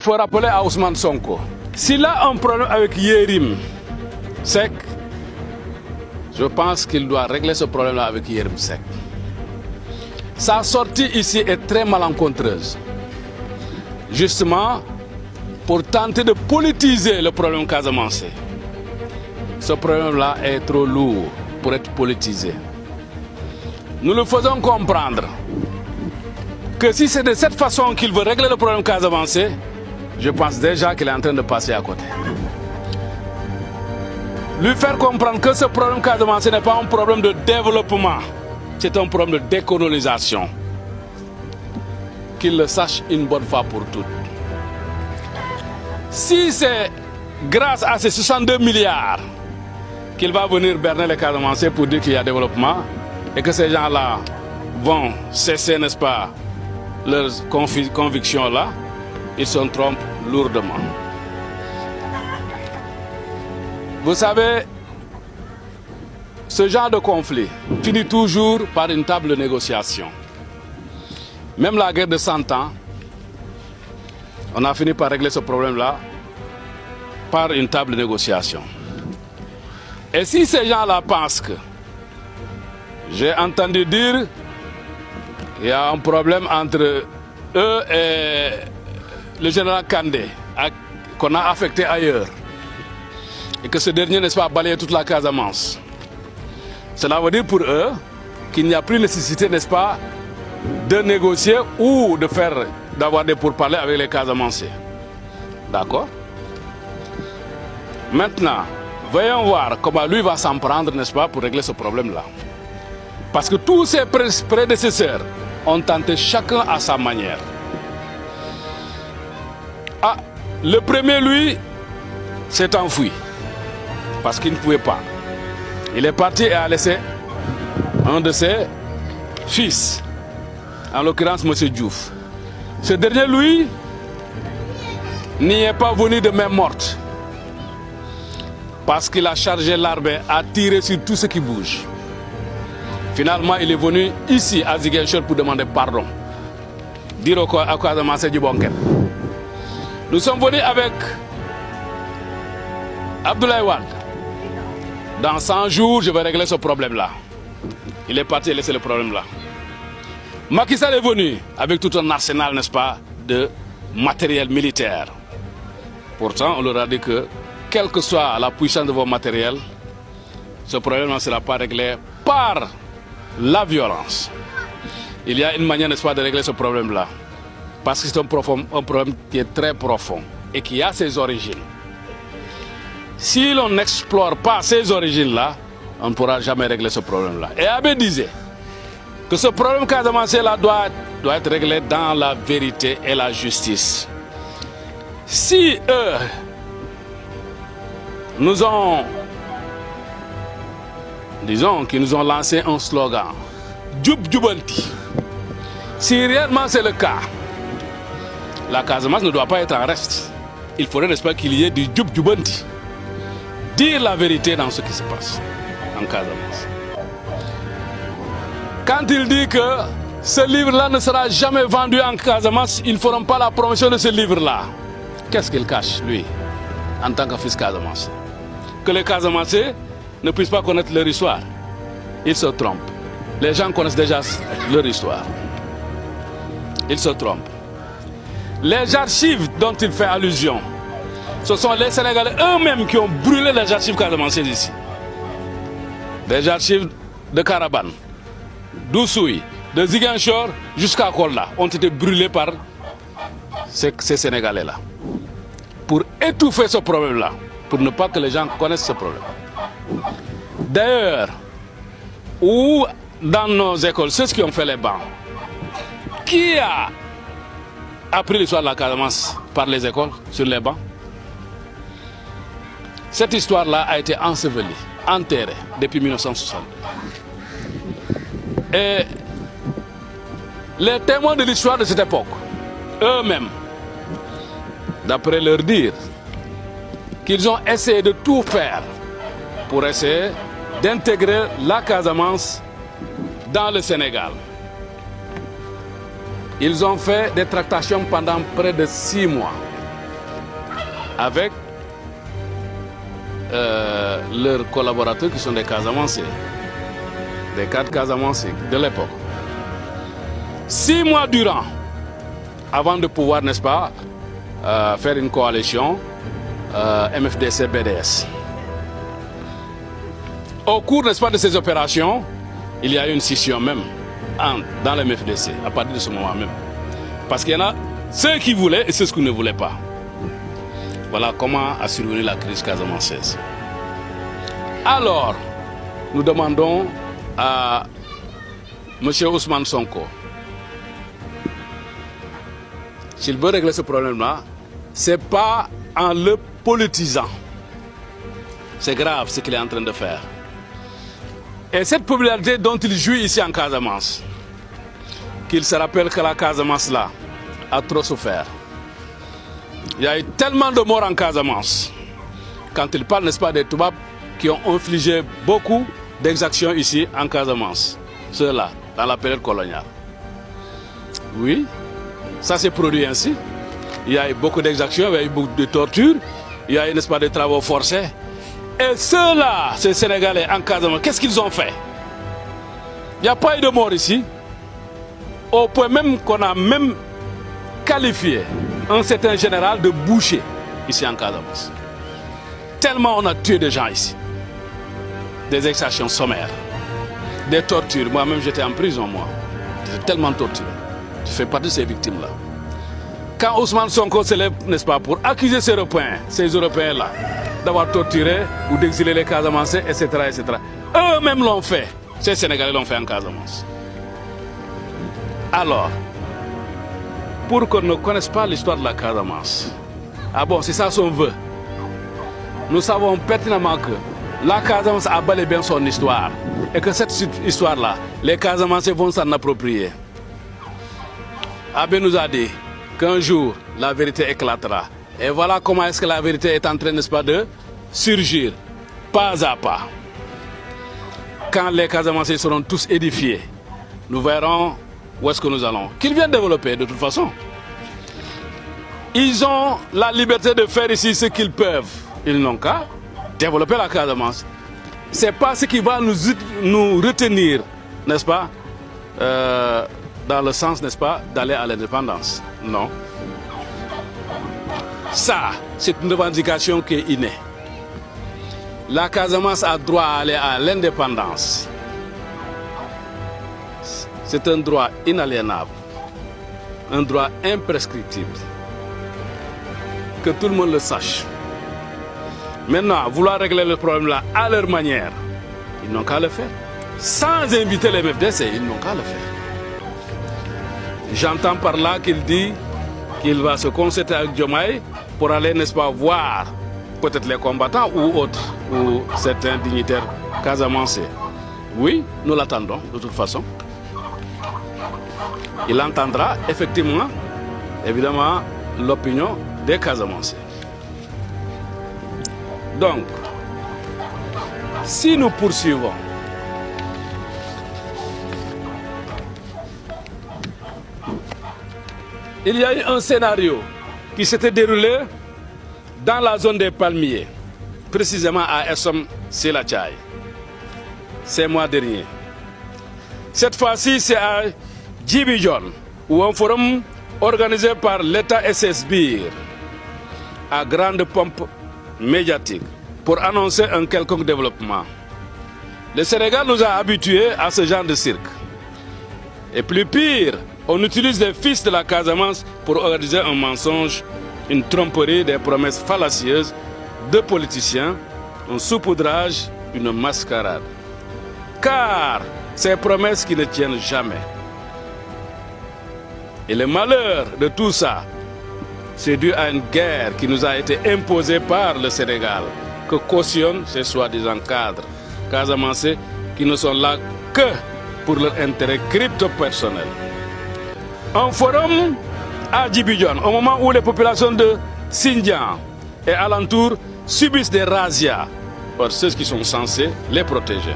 Il faut rappeler à Ousmane Sonko, s'il a un problème avec Yérim Seck, je pense qu'il doit régler ce problème-là avec Yérim Seck. Sa sortie ici est très malencontreuse, justement pour tenter de politiser le problème casamançais. Ce problème-là est trop lourd pour être politisé. Nous le faisons comprendre que si c'est de cette façon qu'il veut régler le problème casamançais, je pense déjà qu'il est en train de passer à côté. Lui faire comprendre que ce problème casamançais n'est pas un problème de développement, c'est un problème de décolonisation. Qu'il le sache une bonne fois pour toutes. Si c'est grâce à ces 62 milliards qu'il va venir berner les Casamançais pour dire qu'il y a développement et que ces gens-là vont cesser, n'est-ce pas, leurs convictions-là, ils se trompent lourdement. Vous savez, ce genre de conflit finit toujours par une table de négociation. Même la guerre de 100 ans, on a fini par régler ce problème-là par une table de négociation. Et si ces gens-là pensent que, j'ai entendu dire, il y a un problème entre eux et le général Kandé, qu'on a affecté ailleurs, et que ce dernier, n'est-ce pas, balayé toute la Casamance. Cela veut dire pour eux qu'il n'y a plus nécessité, n'est-ce pas, de négocier ou d'avoir des pourparlers avec les Casamançais. D'accord? Maintenant, voyons voir comment lui va s'en prendre, n'est-ce pas, pour régler ce problème-là. Parce que tous ses prédécesseurs ont tenté chacun à sa manière. Ah, le premier, lui, s'est enfui. Parce qu'il ne pouvait pas. Il est parti et a laissé un de ses fils, en l'occurrence M. Diouf. Ce dernier, lui, n'y est pas venu de main morte. Parce qu'il a chargé l'armée à tirer sur tout ce qui bouge. Finalement, il est venu ici à Ziguinchor pour demander pardon. Dire à Casamance du Bonken. Nous sommes venus avec Abdoulaye Wade. Dans 100 jours, je vais régler ce problème-là. Il est parti et laissé le problème-là. Macky Sall est venu avec tout un arsenal, n'est-ce pas, de matériel militaire. Pourtant, on leur a dit que, quelle que soit la puissance de vos matériels, ce problème ne sera pas réglé par la violence. Il y a une manière, n'est-ce pas, de régler ce problème-là. Parce que c'est un problème qui est très profond et qui a ses origines. Si l'on n'explore pas ces origines-là, on ne pourra jamais régler ce problème-là. Et Abbé disait que ce problème casamançais-là doit être réglé dans la vérité et la justice. Si eux nous ont, disons qu'ils nous ont lancé un slogan, Djoub Djoubanti, si réellement c'est le cas, la Casamance ne doit pas être en reste. Il faudrait, n'est-ce pas, qu'il y ait du Djoub Djoubanti. Dire la vérité dans ce qui se passe en Casamance. Quand il dit que ce livre-là ne sera jamais vendu en Casamance, ils ne feront pas la promotion de ce livre-là. Qu'est-ce qu'il cache, lui, en tant que fils Casamance? Que les Casamancés ne puissent pas connaître leur histoire. Ils se trompent. Les gens connaissent déjà leur histoire. Ils se trompent. Les archives dont il fait allusion, ce sont les Sénégalais eux-mêmes qui ont brûlé les archives casamancées ici. Des archives de Carabane, d'Oussouye, de Ziguinchor jusqu'à Kolda ont été brûlés par ces Sénégalais-là. Pour étouffer ce problème-là, pour ne pas que les gens connaissent ce problème. D'ailleurs, ou dans nos écoles, ceux qui ont fait les bancs, qui a appris l'histoire de la Casamance par les écoles, sur les bancs? Cette histoire-là a été ensevelie, enterrée depuis 1960. Et les témoins de l'histoire de cette époque, eux-mêmes, d'après leur dire, qu'ils ont essayé de tout faire pour essayer d'intégrer la Casamance dans le Sénégal. Ils ont fait des tractations pendant près de 6 mois. avec leurs collaborateurs qui sont des Casamancés, des cadres Casamancés de l'époque. 6 mois durant, avant de pouvoir, n'est-ce pas, faire une coalition MFDC-BDS. Au cours, n'est-ce pas, de ces opérations, il y a eu une scission même dans le MFDC, à partir de ce moment même. Parce qu'il y en a ceux qui voulaient et ceux qui ne voulaient pas. Voilà comment a survenu la crise casamançaise. Alors, nous demandons à M. Ousmane Sonko, s'il veut régler ce problème-là, ce n'est pas en le politisant. C'est grave ce qu'il est en train de faire. Et cette popularité dont il jouit ici en Casamance, qu'il se rappelle que la Casamance là a trop souffert. Il y a eu tellement de morts en Casamance. Quand il parle, n'est-ce pas, des Toubabs qui ont infligé beaucoup d'exactions ici en Casamance. Ceux-là, dans la période coloniale. Oui, ça s'est produit ainsi. Il y a eu beaucoup d'exactions, il y a eu beaucoup de tortures, il y a eu, n'est-ce pas, des travaux forcés. Et ceux-là, ces Sénégalais en Casamance, qu'est-ce qu'ils ont fait? Il n'y a pas eu de mort ici. Au point même qu'on a même qualifié un certain général de boucher ici en Casamance. Tellement on a tué des gens ici. Des exactions sommaires, des tortures. Moi-même j'étais en prison, moi. J'étais tellement torturé. Je fais partie de ces victimes-là. Quand Ousmane Sonko se lève, n'est-ce pas, pour accuser ces Européens-là, d'avoir torturé ou d'exiler les Casamancés, etc., etc. Eux-mêmes l'ont fait. Ces Sénégalais l'ont fait en Casamance. Alors, pour qu'on ne connaisse pas l'histoire de la Casamance, ah bon, c'est ça son vœu. Nous savons pertinemment que la Casamance a bel et bien son histoire. Et que cette histoire-là, les Casamancés vont s'en approprier. Abbé nous a dit qu'un jour, la vérité éclatera. Et voilà comment est-ce que la vérité est en train, n'est-ce pas, de surgir, pas à pas. Quand les Casamancés seront tous édifiés, nous verrons où est-ce que nous allons. Qu'ils viennent développer de toute façon. Ils ont la liberté de faire ici ce qu'ils peuvent. Ils n'ont qu'à développer la Casamance. Ce n'est pas ce qui va nous retenir, n'est-ce pas, dans le sens, n'est-ce pas, d'aller à l'indépendance. Non. Ça, c'est une revendication qui est innée. La Casamance a droit à aller à l'indépendance. C'est un droit inaliénable, un droit imprescriptible. Que tout le monde le sache. Maintenant, vouloir régler le problème là à leur manière, ils n'ont qu'à le faire. Sans inviter les MFDC, ils n'ont qu'à le faire. J'entends par là qu'il dit qu'il va se concerter avec Diomaye pour aller, n'est-ce pas, voir peut-être les combattants ou autres, ou certains dignitaires casamancés. Oui, nous l'attendons de toute façon. Il entendra effectivement, évidemment, l'opinion des Casamancés. Donc, si nous poursuivons, il y a eu un scénario qui s'était déroulé dans la zone des Palmiers, précisément à Essom-Selachai, ces mois derniers. Cette fois-ci, c'est à Djibijon, où un forum organisé par l'État SSBIR, à grande pompe médiatique, pour annoncer un quelconque développement. Le Sénégal nous a habitués à ce genre de cirque. Et plus pire, on utilise les fils de la Casamance pour organiser un mensonge, une tromperie, des promesses fallacieuses de politiciens, un saupoudrage, une mascarade. Car ces promesses qui ne tiennent jamais. Et le malheur de tout ça, c'est dû à une guerre qui nous a été imposée par le Sénégal, que cautionnent ces soi-disant cadres casamancés qui ne sont là que pour leur intérêt crypto-personnel. Un forum à Djibijon, au moment où les populations de Xinjiang et alentours subissent des razzias par ceux qui sont censés les protéger.